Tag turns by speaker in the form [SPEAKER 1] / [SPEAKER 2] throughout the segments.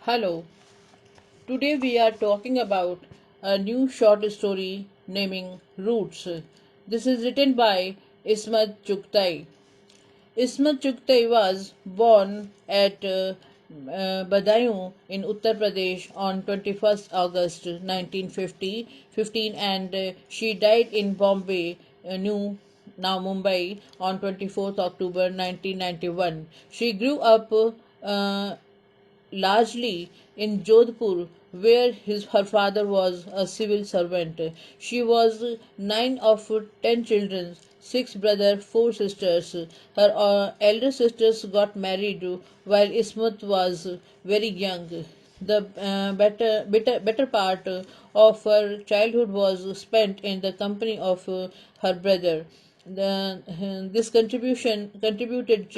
[SPEAKER 1] Hello, today we are talking about a new short story naming Roots. This is written by Ismat Chugtai. Ismat Chugtai was born at Badaयूं in Uttar Pradesh on 21st August 1950 and she died in Bombay, New now Mumbai on 24th October 1991. She grew up largely in Jodhpur, where her father was a civil servant. She was nine of 10 children, six brothers, four sisters. Her elder sisters got married while Ismat was very young. The better part of her childhood was spent in the company of her brother. This contribution contributed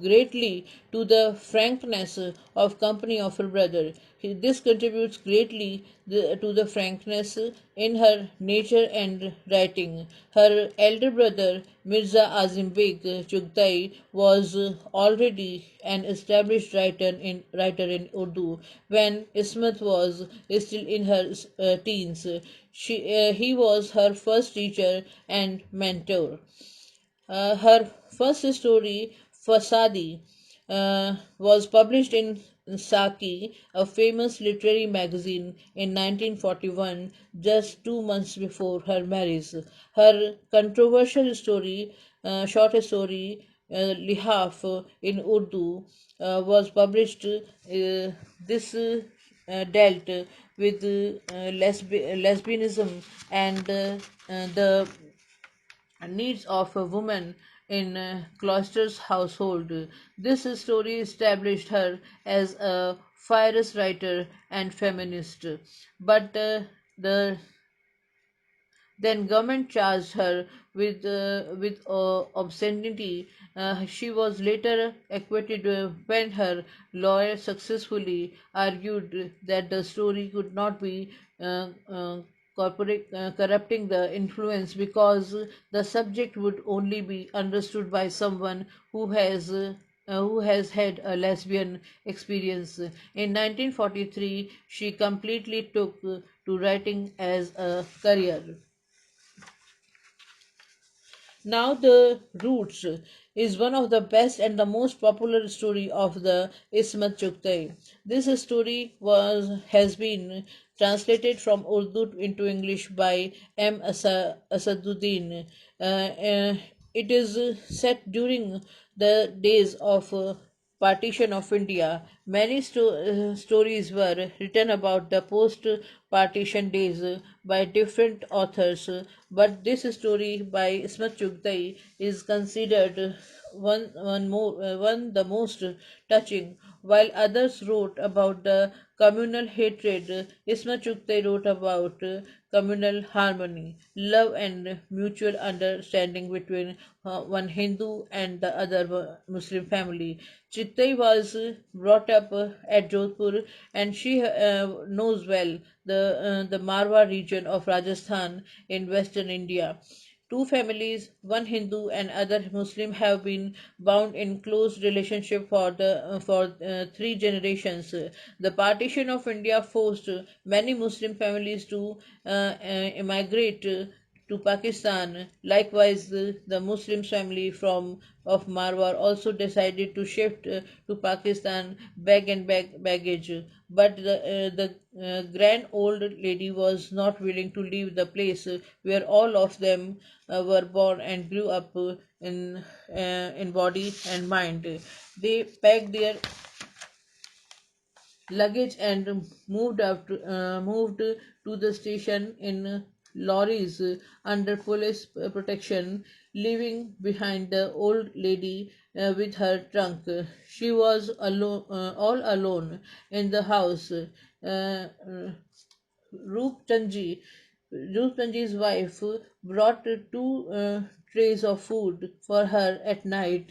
[SPEAKER 1] greatly to the frankness of company of her brother. This contributes greatly to the frankness in her nature and writing. Her elder brother Mirza Azim Beg Chugtai was already an established writer in Urdu when Ismat was still in her teens. He was her first teacher and mentor. Her first story, Fasadi, was published in Saki, a famous literary magazine, in 1941, just 2 months before her marriage. Her controversial short story, Lihaf, in Urdu, was published. This dealt with lesbianism and the needs of a woman in Cloister's household. This story established her as a fierce writer and feminist, but the then government charged her with obscenity. She was later acquitted when her lawyer successfully argued that the story could not be corrupting the influence because the subject would only be understood by someone who has had a lesbian experience. In 1943, she completely took to writing as a career. Now the Roots is one of the best and the most popular story of the Ismat Chugtai. This story has been translated from Urdu into English by Asaduddin. It is set during the days of partition of India. Many stories were written about the post partition days by different authors, but this story by Ismat Chugtai is considered one the most touching. While others wrote about the communal hatred, Ismat Chugtai wrote about communal harmony, love, and mutual understanding between one Hindu and the other Muslim family. Chittai was brought up at Jodhpur and she knows well the Marwa region of Rajasthan in western India. Two families, one Hindu and other Muslim, have been bound in close relationship for 3 generations. The partition of India forced many Muslim families to immigrate to Pakistan. Likewise, the Muslim family from of Marwar also decided to shift to Pakistan, bag and baggage. But the grand old lady was not willing to leave the place where all of them were born and grew up in body and mind. They packed their luggage and moved to the station in lorries under police protection, leaving behind the old lady with her trunk. She was all alone in the house. Roop Chanji, Roop Chanji's wife, brought 2 trays of food for her at night.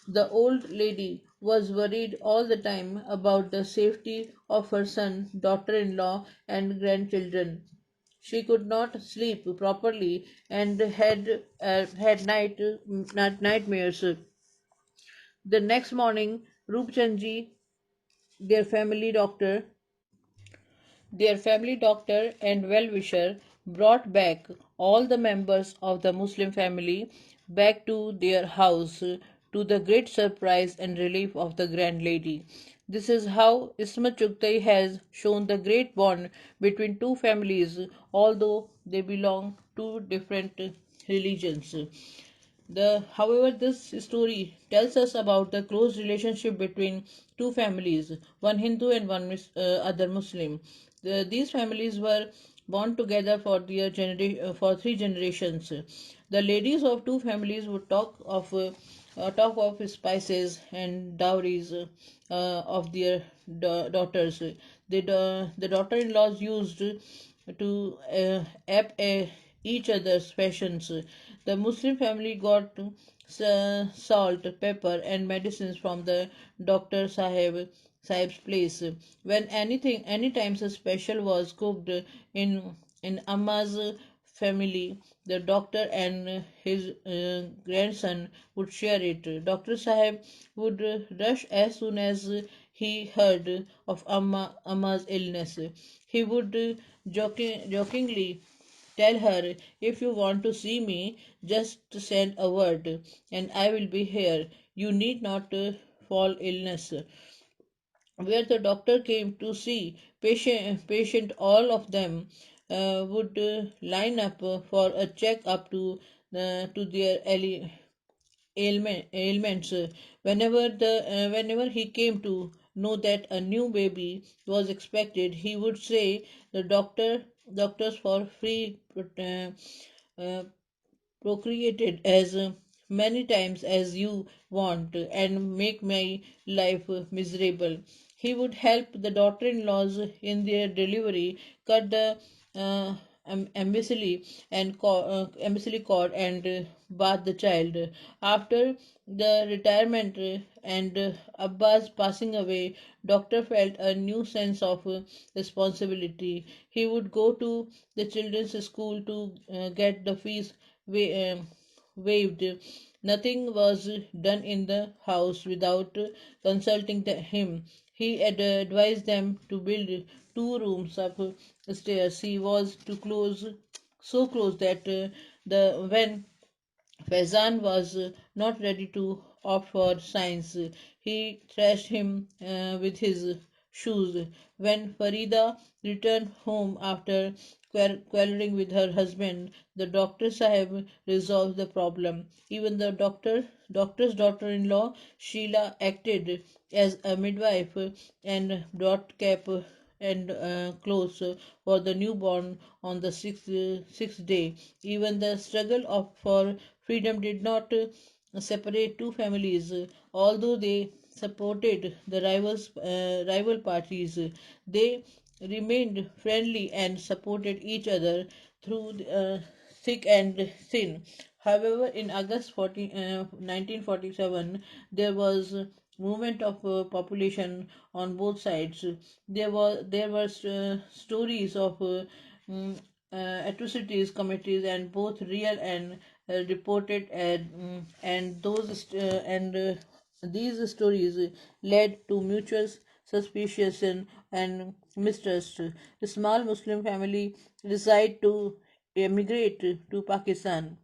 [SPEAKER 1] The old lady was worried all the time about the safety of her son, daughter-in-law, and grandchildren. She could not sleep properly and had nightmares. The next morning, Roopchandji Their family doctor Their family doctor and well-wisher brought back all the members of the Muslim family back to their house to the great surprise and relief of the grand lady. This is how Ismat Chugtai has shown the great bond between two families, although they belong to different religions. However, this story tells us about the close relationship between two families, one Hindu and one other Muslim. These families were born together for for three generations. The ladies of two families would talk of spices and dowries of their daughters. The daughter-in-laws used to ape each other's fashions. The Muslim family got salt, pepper, and medicines from the doctor Sahib's place. When any times a special was cooked in Amma's family, the doctor and his grandson would share it. Dr. Sahib would rush as soon as he heard of Amma's illness. He would jokingly tell her, if you want to see me, just send a word and I will be here. You need not fall illness. Where the doctor came to see patient all of them would line up for a check up to their ailments. Whenever he came to know that a new baby was expected, he would say the doctors for free uh, procreated as many times as you want and make my life miserable. He would help the daughter in laws in their delivery, cut the uh, umbilical cord and bath the child. After the retirement and Abbas passing away, doctor felt a new sense of responsibility. He would go to the children's school to get the fees waived. Nothing was done in the house without consulting him. He had advised them to build two rooms upstairs. He was too close, so close that the when Faizan was not ready to opt for science. He thrashed him with his shoes. When Farida returned home after quarreling with her husband, the doctor Sahib resolved the problem. Even the doctor's daughter-in-law, Sheila, acted as a midwife and brought cap and clothes for the newborn on the sixth day. Even the struggle for freedom did not separate two families, although they supported the rival parties. They remained friendly and supported each other through thick and thin. However, in August 1947, there was movement of population on both sides. There were stories of mm, atrocities committed, and both real and reported, and these stories led to mutual suspicion and mistrust. A small Muslim family decided to emigrate to Pakistan.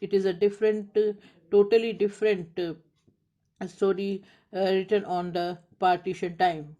[SPEAKER 1] It is a totally different story written on the partition time.